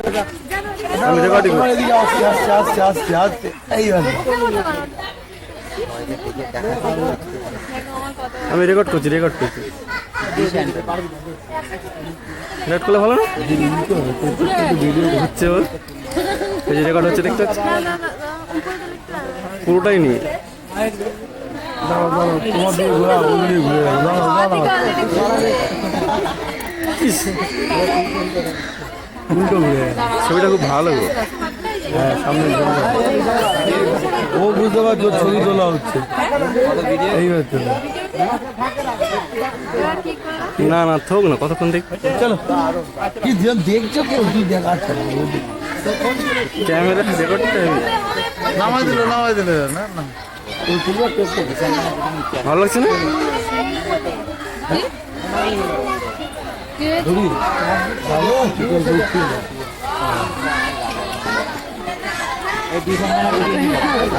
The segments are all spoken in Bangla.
আমি রেকর্ডিং আমি রেকর্ড করছি রেকর্ড করলে ভালো না হচ্ছে ওর এই যে রেকর্ড হচ্ছে দেখতে পাচ্ছি পুরোটাই নিয়ে ছবিটা খুব ভালো গো। হ্যাঁ সামনে ও বুঝতে পারছো ছবি তোলা হচ্ছে এই হচ্ছে না না থাক না কতক্ষণ দেখ চলো কি দেখছো কেউ কি দেখাচ্ছে ক্যামেরা রেকর্ডটা নামাই দিল না না ভালো লাগছে না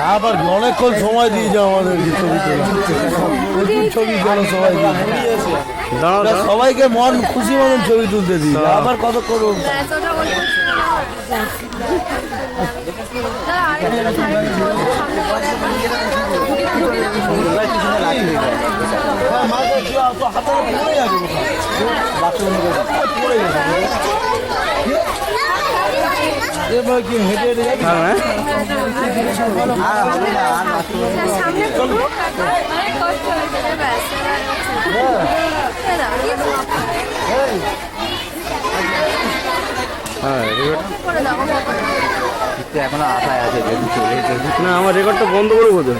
আবার অনেকক্ষণ সময় দিয়েছে আমাদেরকে ছবি তোলা ছবি তোলা সবাই সবাইকে মন খুশি মতন ছবি তুলতে দিই আবার কত করবো এখনো আশায় আছে না আমার রেকর্ডটা বন্ধ করে বোঝো